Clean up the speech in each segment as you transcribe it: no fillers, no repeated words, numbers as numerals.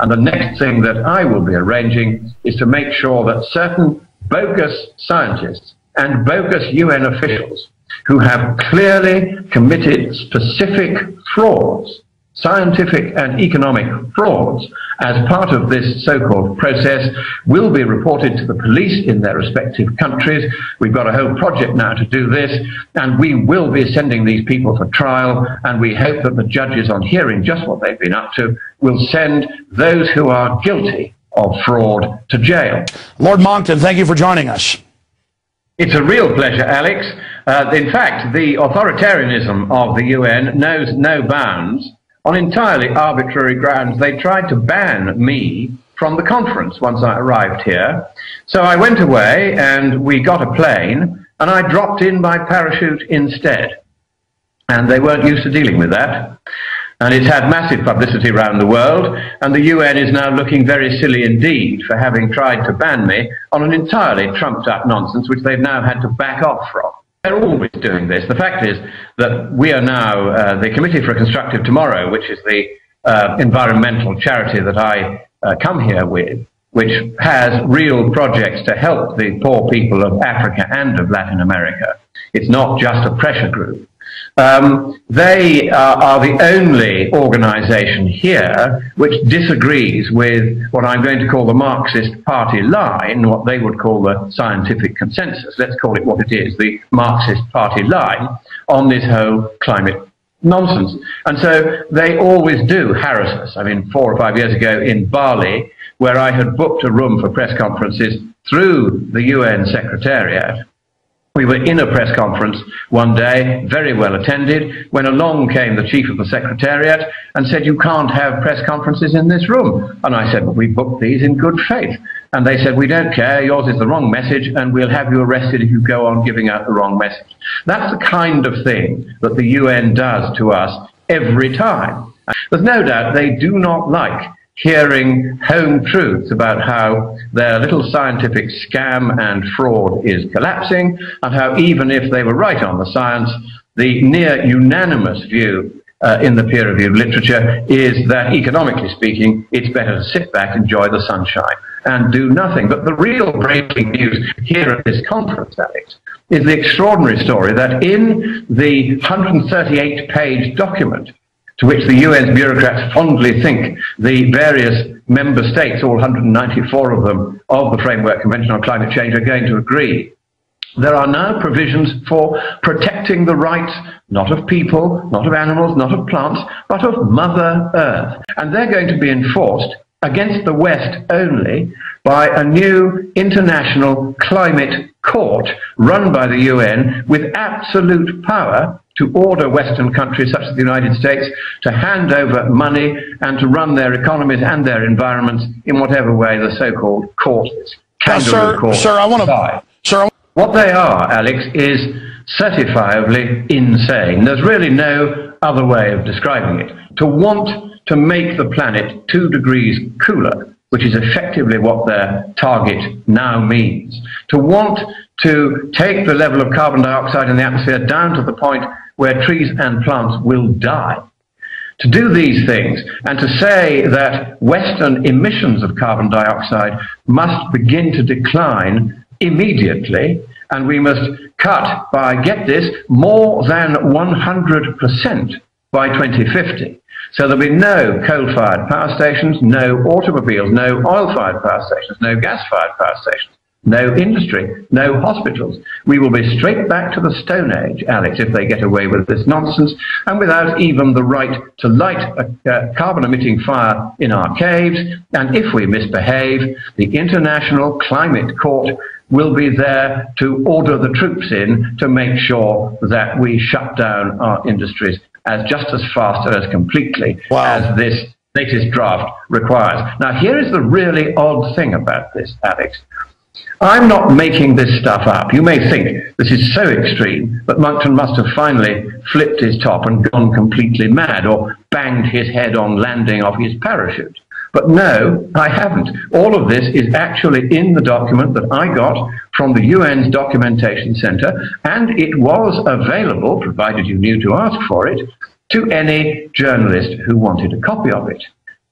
And the next thing that I will be arranging is to make sure that certain bogus scientists and bogus UN officials who have clearly committed specific frauds, scientific and economic frauds, as part of this so-called process, will be reported to the police in their respective countries. We've got a whole project now to do this, and we will be sending these people for trial, and we hope that the judges, on hearing just what they've been up to, will send those who are guilty of fraud to jail. Lord Monckton, thank you for joining us. It's a real pleasure, Alex. In fact, the authoritarianism of the UN knows no bounds. On entirely arbitrary grounds, they tried to ban me from the conference once I arrived here. So I went away and we got a plane and I dropped in by parachute instead. And they weren't used to dealing with that. And it's had massive publicity around the world, and the UN is now looking very silly indeed for having tried to ban me on an entirely trumped-up nonsense which they've now had to back off from. They're always doing this. The fact is that we are now, the Committee for Constructive Tomorrow, which is the environmental charity that I come here with, which has real projects to help the poor people of Africa and of Latin America. It's not just a pressure group. They are the only organization here which disagrees with what I'm going to call the Marxist party line, what they would call the scientific consensus. Let's call it what it is, the Marxist party line on this whole climate nonsense. And so they always do harass us. I mean, 4 or 5 years ago in Bali, where I had booked a room for press conferences through the UN Secretariat, we were in a press conference one day, very well attended, when along came the chief of the Secretariat and said, "You can't have press conferences in this room." And I said, "Well, we booked these in good faith." And they said, "We don't care, yours is the wrong message, and we'll have you arrested if you go on giving out the wrong message." That's the kind of thing that the UN does to us every time. There's no doubt they do not like hearing home truths about how their little scientific scam and fraud is collapsing, and how even if they were right on the science, the near unanimous view in the peer-reviewed literature is that, economically speaking, it's better to sit back, enjoy the sunshine, and do nothing. But the real breaking news here at this conference, Alex, is the extraordinary story that in the 138-page document to which the UN's bureaucrats fondly think the various member states, all 194 of them, of the Framework Convention on Climate Change are going to agree, there are now provisions for protecting the rights, not of people, not of animals, not of plants, but of Mother Earth. And they're going to be enforced against the West only by a new international climate court run by the UN with absolute power to order Western countries such as the United States to hand over money and to run their economies and their environments in whatever way the so-called court is. What they are, Alex, is certifiably insane. There's really no other way of describing it. To want to make the planet 2 degrees cooler, which is effectively what their target now means. To want to take the level of carbon dioxide in the atmosphere down to the point where trees and plants will die. To do these things and to say that Western emissions of carbon dioxide must begin to decline immediately, and we must cut by, get this, more than 100% by 2050. So there'll be no coal-fired power stations, no automobiles, no oil-fired power stations, no gas-fired power stations, no industry, no hospitals. We will be straight back to the Stone Age, Alex, if they get away with this nonsense, and without even the right to light a carbon-emitting fire in our caves. And if we misbehave, the International Climate Court will be there to order the troops in to make sure that we shut down our industries as just as fast and as completely as this latest draft requires. Now, here is the really odd thing about this, Alex. I'm not making this stuff up. You may think this is so extreme that Monckton must have finally flipped his top and gone completely mad, or banged his head on landing off his parachute. But no, I haven't. All of this is actually in the document that I got from the UN's Documentation Centre, and it was available, provided you knew to ask for it, to any journalist who wanted a copy of it.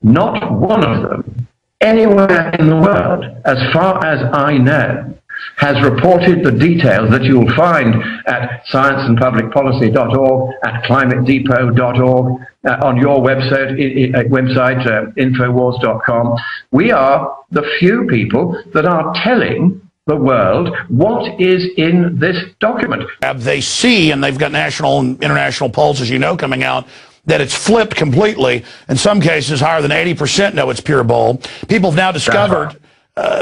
not one of them, anywhere in the world, as far as I know, has reported the details that you'll find at scienceandpublicpolicy.org, at climatedepot.org, on your website, infowars.com. We are the few people that are telling the world what is in this document. They see, and they've got national and international polls, as you know, coming out, that it's flipped completely. In some cases, higher than 80% know it's pure bull. People have now discovered...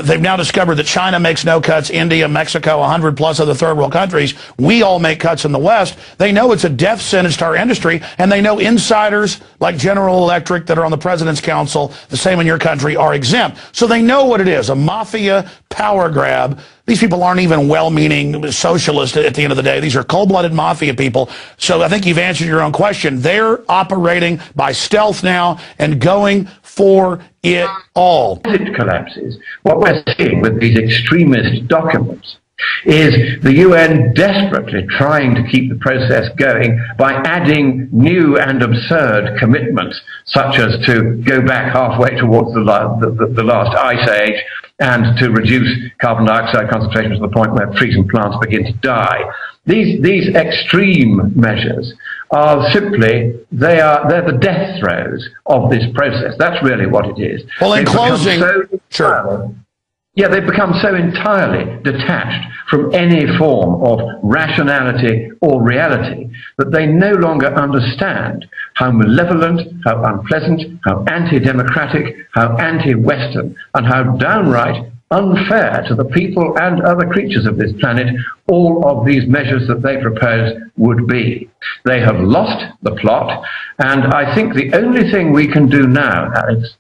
they've now discovered that China makes no cuts, India, Mexico, 100 plus other third world countries. We all make cuts in the West. They know it's a death sentence to our industry, and they know insiders like General Electric that are on the President's Council, the same in your country, are exempt. So they know what it is, a mafia power grab. These people aren't even well-meaning socialists at the end of the day. These are cold-blooded mafia people. So I think you've answered your own question. They're operating by stealth now and going for it all. As it collapses, what we're seeing with these extremist documents is the UN desperately trying to keep the process going by adding new and absurd commitments, such as to go back halfway towards the last ice age and to reduce carbon dioxide concentrations to the point where trees and plants begin to die. These extreme measures are simply, they're the death throes of this process. That's really what it is. Well, in closing, sure. Yeah, they've become so entirely detached from any form of rationality or reality that they no longer understand how malevolent, how unpleasant, how anti-democratic, how anti-Western, and how downright unfair to the people and other creatures of this planet all of these measures that they propose would be. They have lost the plot, and I think the only thing we can do now, Alex,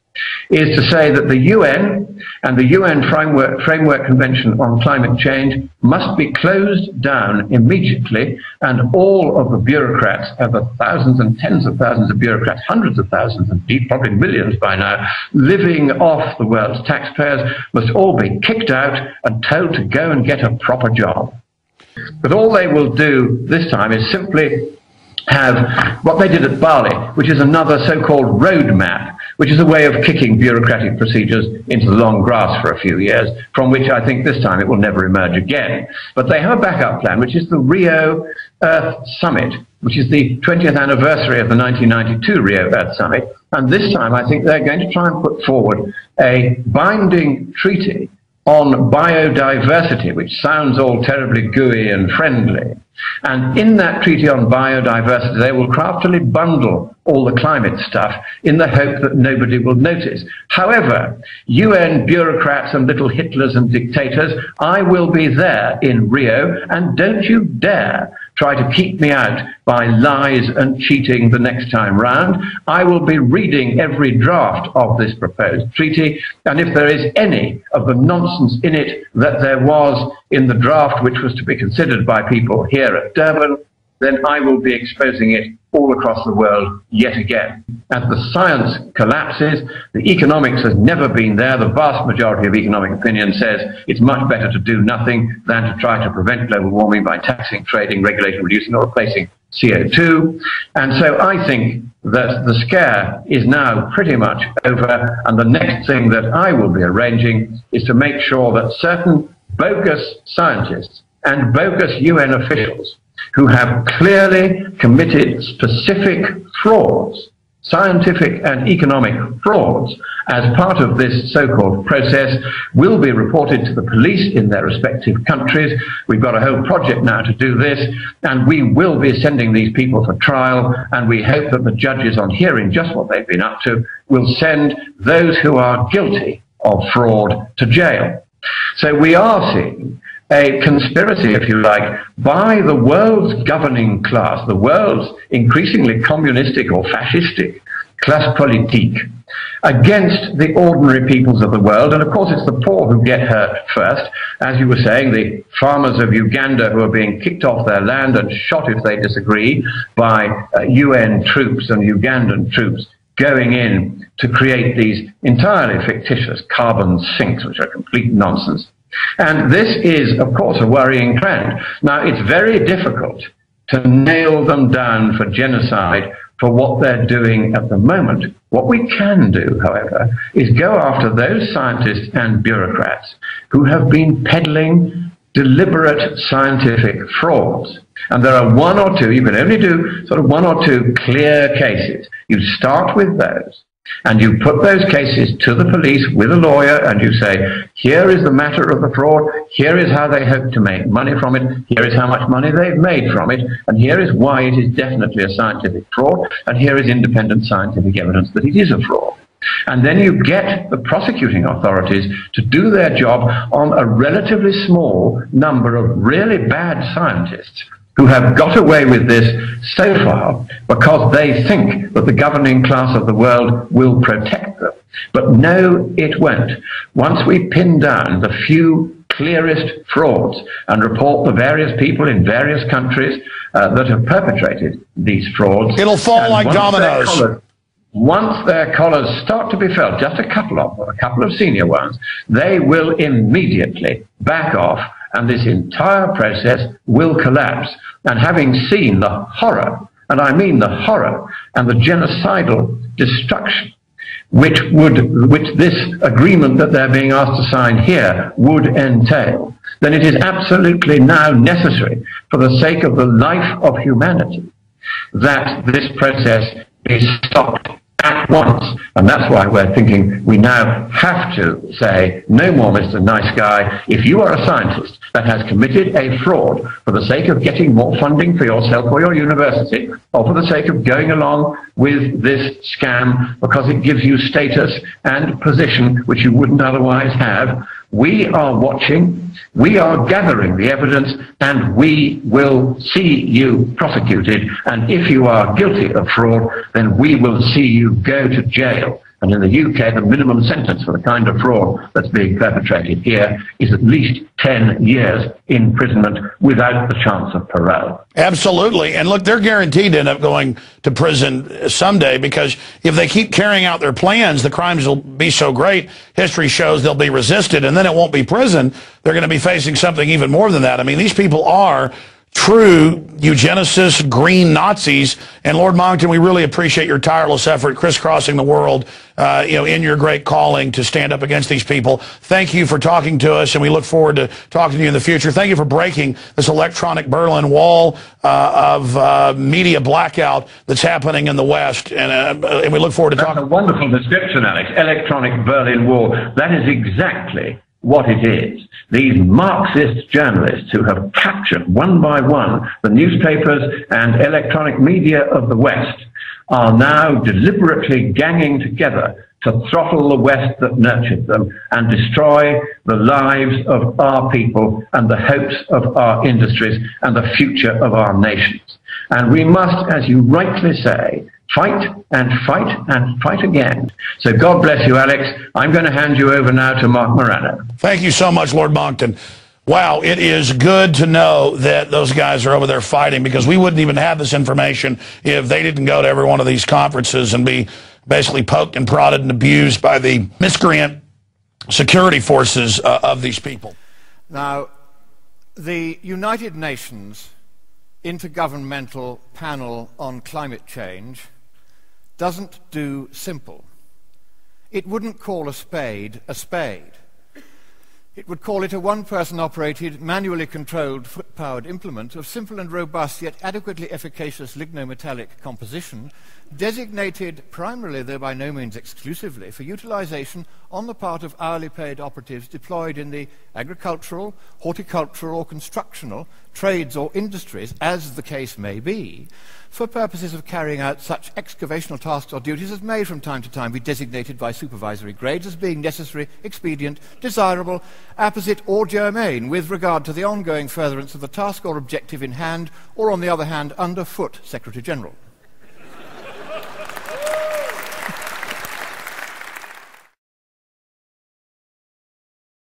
is to say that the UN and the UN Framework Convention on Climate Change must be closed down immediately, and all of the bureaucrats, the thousands and tens of thousands of bureaucrats, hundreds of thousands and probably millions by now, living off the world's taxpayers, must all be kicked out and told to go and get a proper job. But all they will do this time is simply have what they did at Bali, which is another so-called roadmap, which is a way of kicking bureaucratic procedures into the long grass for a few years, from which I think this time it will never emerge again. But they have a backup plan, which is the Rio Earth Summit, which is the 20th anniversary of the 1992 Rio Earth Summit. And this time I think they're going to try and put forward a binding treaty on biodiversity, which sounds all terribly gooey and friendly. And in that treaty on biodiversity, they will craftily bundle all the climate stuff in the hope that nobody will notice. However, UN bureaucrats and little Hitlers and dictators, I will be there in Rio, and don't you dare try to keep me out by lies and cheating the next time round. I will be reading every draft of this proposed treaty, and if there is any of the nonsense in it that there was in the draft which was to be considered by people here at Durban, then I will be exposing it all across the world yet again. As the science collapses, the economics has never been there. The vast majority of economic opinion says it's much better to do nothing than to try to prevent global warming by taxing, trading, regulating, reducing, or replacing CO2. And so I think that the scare is now pretty much over, and the next thing that I will be arranging is to make sure that certain bogus scientists and bogus UN officials who have clearly committed specific frauds, scientific and economic frauds, as part of this so-called process, will be reported to the police in their respective countries. We've got a whole project now to do this, and we will be sending these people for trial, and we hope that the judges, on hearing just what they've been up to, will send those who are guilty of fraud to jail. So we are seeing a conspiracy, if you like, by the world's governing class, the world's increasingly communistic or fascistic classe politique, against the ordinary peoples of the world. And of course it's the poor who get hurt first. As you were saying, the farmers of Uganda who are being kicked off their land and shot if they disagree by UN troops and Ugandan troops going in to create these entirely fictitious carbon sinks, which are complete nonsense. And this is, of course, a worrying trend. Now, it's very difficult to nail them down for genocide for what they're doing at the moment. What we can do, however, is go after those scientists and bureaucrats who have been peddling deliberate scientific frauds. And there are one or two, you can only do sort of one or two clear cases. You start with those, and you put those cases to the police with a lawyer, and you say, here is the matter of the fraud, here is how they hope to make money from it, here is how much money they've made from it, and here is why it is definitely a scientific fraud, and here is independent scientific evidence that it is a fraud. And then you get the prosecuting authorities to do their job on a relatively small number of really bad scientists who have got away with this so far because they think that the governing class of the world will protect them. But no, it won't. Once we pin down the few clearest frauds and report the various people in various countries that have perpetrated these frauds, it'll fall like dominoes. Once their collars start to be felt, just a couple of senior ones, they will immediately back off, and this entire process will collapse. And having seen the horror, and I mean the horror and the genocidal destruction which this agreement that they're being asked to sign here would entail, then it is absolutely now necessary, for the sake of the life of humanity, that this process be stopped at once. And that's why we're thinking we now have to say, no more, Mr. Nice Guy. If you are a scientist that has committed a fraud for the sake of getting more funding for yourself or your university, or for the sake of going along with this scam because it gives you status and position which you wouldn't otherwise have, we are watching, we are gathering the evidence, and we will see you prosecuted. And if you are guilty of fraud, then we will see you go to jail. And in the UK, the minimum sentence for the kind of fraud that's being perpetrated here is at least 10 years imprisonment without the chance of parole. Absolutely. And look, they're guaranteed to end up going to prison someday, because if they keep carrying out their plans, the crimes will be so great, history shows they'll be resisted, and then it won't be prison. They're going to be facing something even more than that. I mean, these people are true eugenicists, green Nazis. And Lord Monckton, we really appreciate your tireless effort crisscrossing the world, in your great calling to stand up against these people. Thank you for talking to us, and we look forward to talking to you in the future. Thank you for breaking this electronic Berlin Wall of media blackout that's happening in the West, and we look forward to talking. That's a wonderful description, Alex. Electronic Berlin Wall. That is exactly what it is. These Marxist journalists who have captured one by one the newspapers and electronic media of the West are now deliberately ganging together to throttle the West that nurtured them and destroy the lives of our people and the hopes of our industries and the future of our nations. And we must, as you rightly say, fight and fight and fight again. So God bless you, Alex. I'm going to hand you over now to Mark Morano. Thank you so much, Lord Monckton. Wow, it is good to know that those guys are over there fighting, because we wouldn't even have this information if they didn't go to every one of these conferences and be basically poked and prodded and abused by the miscreant security forces of these people. Now, the United Nations Intergovernmental Panel on Climate Change doesn't do simple. It wouldn't call a spade a spade. It would call it a one-person-operated, manually controlled, foot-powered implement of simple and robust, yet adequately efficacious lignometallic composition, designated primarily, though by no means exclusively, for utilization on the part of hourly paid operatives deployed in the agricultural, horticultural, or constructional trades or industries, as the case may be, for purposes of carrying out such excavational tasks or duties as may from time to time be designated by supervisory grades as being necessary, expedient, desirable, apposite, or germane with regard to the ongoing furtherance of the task or objective in hand, or on the other hand, under foot, Secretary General.